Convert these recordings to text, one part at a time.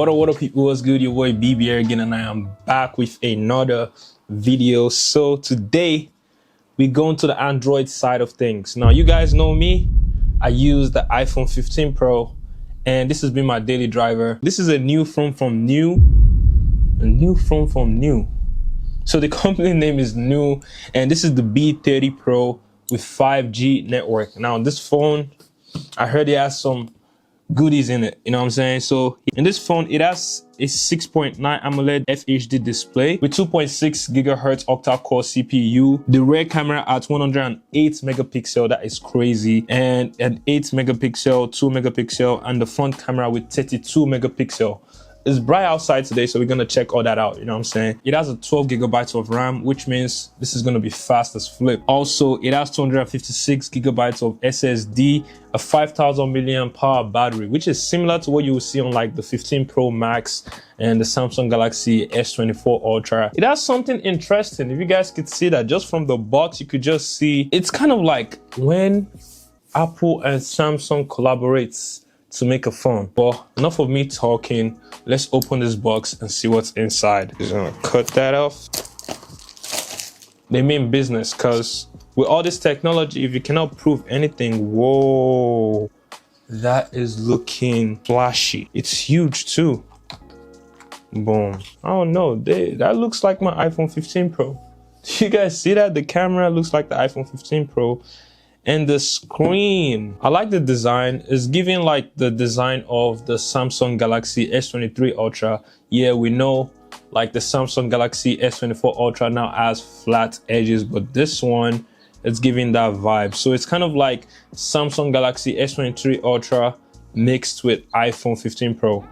What up people, what's good? Your boy BB here again, and I am back with another video. So today we go into the Android side of things. Now you guys know me, I use the iPhone 15 Pro and this has been my daily driver. This is a new phone from NUU. So the company name is NUU, and this is the B30 Pro with 5G network. Now this phone, I heard it has some goodies in it, you know what I'm saying? So in this phone, it has a 6.9 AMOLED FHD display with 2.6 gigahertz octa-core CPU. The rear camera at 108 megapixel, that is crazy, and an 8 megapixel, 2 megapixel, and the front camera with 32 megapixel. It's bright outside today, so we're gonna check all that out, you know what I'm saying? It has a 12 gigabytes of RAM, which means this is gonna be fast as flip. Also, it has 256 gigabytes of SSD, a 5000 milliamp hour battery, which is similar to what you will see on like the 15 Pro Max and the Samsung Galaxy S24 Ultra. It has something interesting. If you guys could see that just from the box, you could just see, it's kind of like when Apple and Samsung collaborates to make a phone. But enough of me talking, let's open this box and see what's inside. Just gonna cut that off. They mean business, because with all this technology, if you cannot prove anything, whoa, that is looking flashy. It's huge too. Boom. I don't know, that looks like my iPhone 15 Pro. Do you guys see that? The camera looks like the iPhone 15 Pro. And the screen, I like the design. It's giving like the design of the Samsung Galaxy S23 Ultra. Yeah, we know like the Samsung Galaxy S24 Ultra now has flat edges, but this one, it's giving that vibe. So it's kind of like Samsung Galaxy S23 Ultra mixed with iPhone 15 Pro.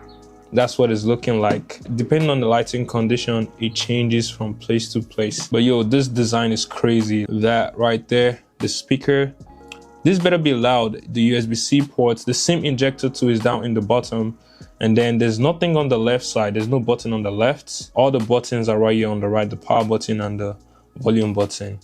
That's what it's looking like. Depending on the lighting condition, it changes from place to place. But yo, this design is crazy. That right there, the speaker, this better be loud. The USB-C ports, the SIM injector too is down in the bottom, and then there's nothing on the left side. There's no button on the left. All the buttons are right here on the right, the power button and the volume button.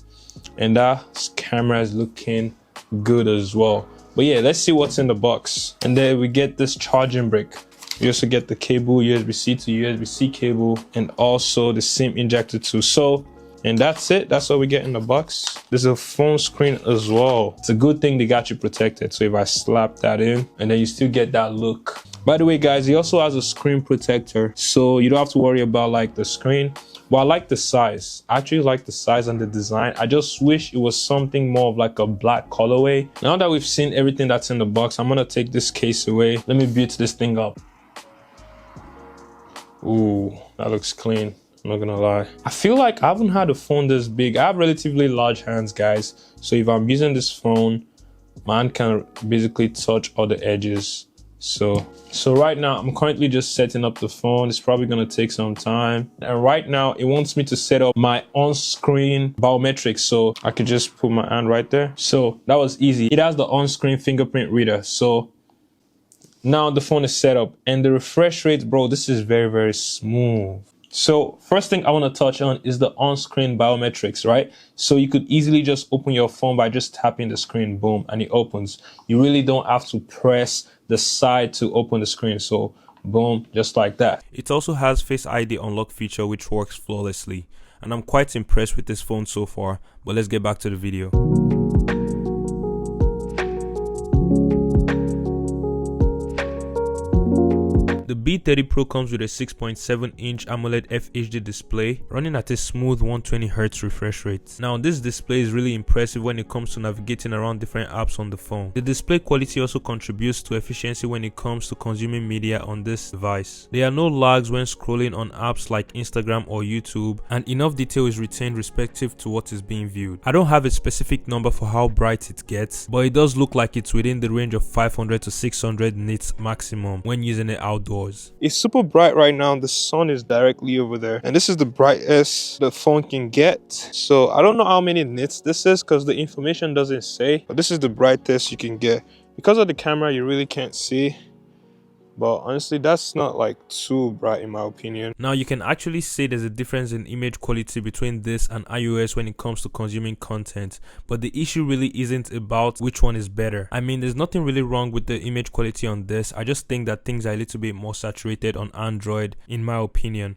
And that camera is looking good as well. But yeah, let's see what's in the box. And then we get this charging brick. You also get the cable, USB-C to USB-C cable, and also the SIM injector too. So, and that's it. That's what we get in the box. There's a phone screen as well. It's a good thing they got you protected. So if I slap that in, and then you still get that look. By the way, guys, he also has a screen protector, so you don't have to worry about like the screen. But I like the size. I actually like the size and the design. I just wish it was something more of like a black colorway. Now that we've seen everything that's in the box, I'm gonna take this case away. Let me build this thing up. Ooh, that looks clean. I'm not gonna lie. I feel like I haven't had a phone this big. I have relatively large hands, guys. So if I'm using this phone, my hand can basically touch all the edges. So right now, I'm currently just setting up the phone. It's probably gonna take some time. And right now, it wants me to set up my on-screen biometrics. So I could just put my hand right there. So that was easy. It has the on-screen fingerprint reader. So now the phone is set up, and the refresh rate, bro, this is very, very smooth. So first thing I want to touch on is the on-screen biometrics, right? So you could easily just open your phone by just tapping the screen, boom, and it opens. You really don't have to press the side to open the screen. So boom, just like that. It also has Face ID unlock feature, which works flawlessly. And I'm quite impressed with this phone so far, but let's get back to the video. The B30 Pro comes with a 6.7-inch AMOLED FHD display running at a smooth 120Hz refresh rate. Now this display is really impressive when it comes to navigating around different apps on the phone. The display quality also contributes to efficiency when it comes to consuming media on this device. There are no lags when scrolling on apps like Instagram or YouTube, and enough detail is retained respective to what is being viewed. I don't have a specific number for how bright it gets, but it does look like it's within the range of 500 to 600 nits maximum when using it outdoors. It's super bright right now. The sun is directly over there, and this is the brightest the phone can get. So I don't know how many nits this is because the information doesn't say, but this is the brightest you can get. Because of the camera, you really can't see, But honestly, that's not like too bright in my opinion. Now you can actually say there's a difference in image quality between this and iOS when it comes to consuming content, but the issue really isn't about which one is better. I mean, there's nothing really wrong with the image quality on this. I just think that things are a little bit more saturated on Android in my opinion.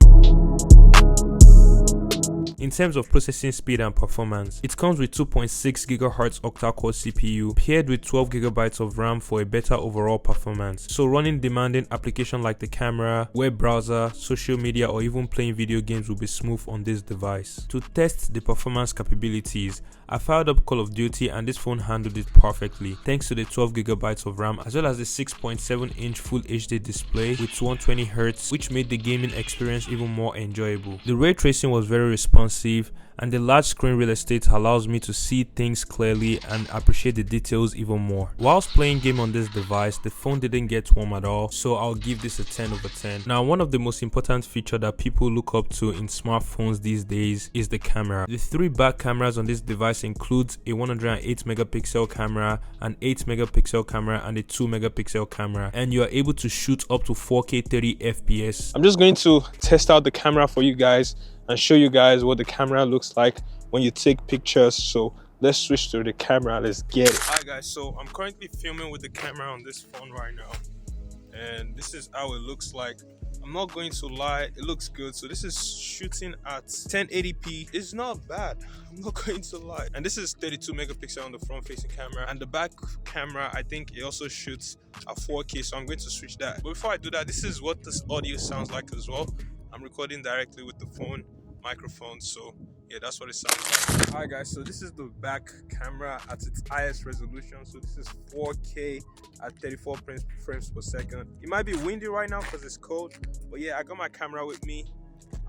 In terms of processing speed and performance, it comes with 2.6 GHz octa-core CPU paired with 12 GB of RAM for a better overall performance. So running demanding applications like the camera, web browser, social media, or even playing video games will be smooth on this device. To test the performance capabilities, I fired up Call of Duty and this phone handled it perfectly thanks to the 12 GB of RAM as well as the 6.7-inch Full HD display with 120Hz, which made the gaming experience even more enjoyable. The ray tracing was very responsive and the large screen real estate allows me to see things clearly and appreciate the details even more. Whilst playing game on this device, the phone didn't get warm at all, so I'll give this a 10 over 10. Now, one of the most important features that people look up to in smartphones these days is the camera. The 3 back cameras on this device includes a 108 megapixel camera, an 8 megapixel camera, and a 2 megapixel camera, and you are able to shoot up to 4K 30 FPS. I'm just going to test out the camera for you guys and show you guys what the camera looks like when you take pictures. So let's switch to the camera. Let's get it. Alright guys, so I'm currently filming with the camera on this phone right now, and this is how it looks like. I'm not going to lie, it looks good. So this is shooting at 1080p. It's not bad, I'm not going to lie. And this is 32 megapixel on the front facing camera, and the back camera, I think it also shoots at 4K, so I'm going to switch that. But before I do that, this is what this audio sounds like as well. I'm recording directly with the phone microphone, so yeah, that's what it sounds like. Alright guys, so this is the back camera at its highest resolution. So this is 4K at 34 frames per second. It might be windy right now because it's cold, but yeah, I got my camera with me.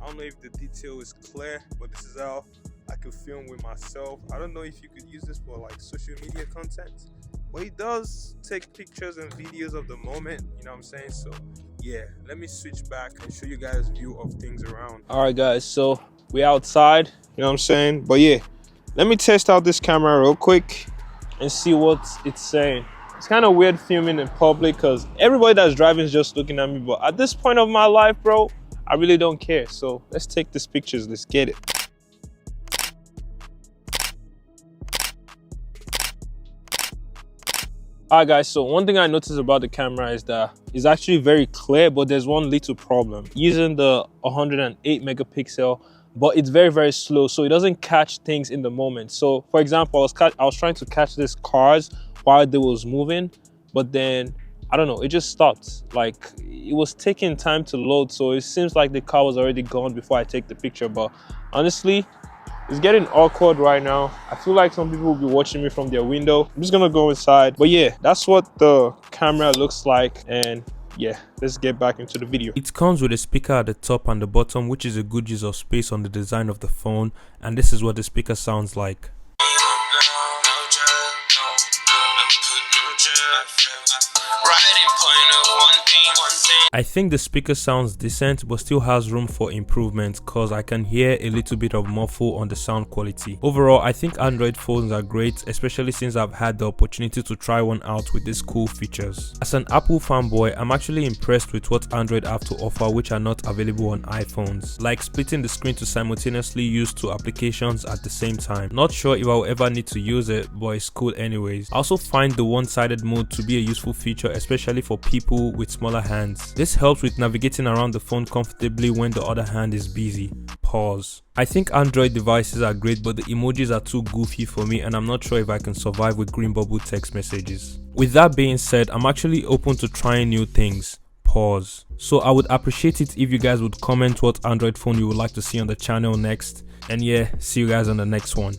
I don't know if the detail is clear, but this is how I could film with myself. I don't know if you could use this for like social media content, but it does take pictures and videos of the moment, you know what I'm saying? So yeah, let me switch back and show you guys view of things around. All right guys, so we're outside, you know what I'm saying? But yeah, let me test out this camera real quick and see what it's saying. It's kind of weird filming in public because everybody that's driving is just looking at me, but at this point of my life, bro, I really don't care. So let's take these pictures, let's get it. Alright guys, so one thing I noticed about the camera is that it's actually very clear, but there's one little problem. Using the 108 megapixel, but it's very slow, so it doesn't catch things in the moment. So for example, I was trying to catch these cars while they was moving, but then I don't know, it just stopped. Like it was taking time to load, so it seems like the car was already gone before I take the picture. But honestly, it's getting awkward right now. I feel like some people will be watching me from their window. I'm just gonna go inside. But yeah, that's what the camera looks like. And yeah, let's get back into the video. It comes with a speaker at the top and the bottom, which is a good use of space on the design of the phone. And this is what the speaker sounds like. I think the speaker sounds decent but still has room for improvement cause I can hear a little bit of muffle on the sound quality. Overall, I think Android phones are great, especially since I've had the opportunity to try one out with these cool features. As an Apple fanboy, I'm actually impressed with what Android have to offer which are not available on iPhones, like splitting the screen to simultaneously use 2 applications at the same time. Not sure if I'll ever need to use it, but it's cool anyways. I also find the one-sided mode to be a useful feature, especially for people with smaller hands. This helps with navigating around the phone comfortably when the other hand is busy. Pause. I think Android devices are great, but the emojis are too goofy for me and I'm not sure if I can survive with green bubble text messages. With that being said, I'm actually open to trying new things. Pause. So I would appreciate it if you guys would comment what Android phone you would like to see on the channel next. And yeah, see you guys on the next one.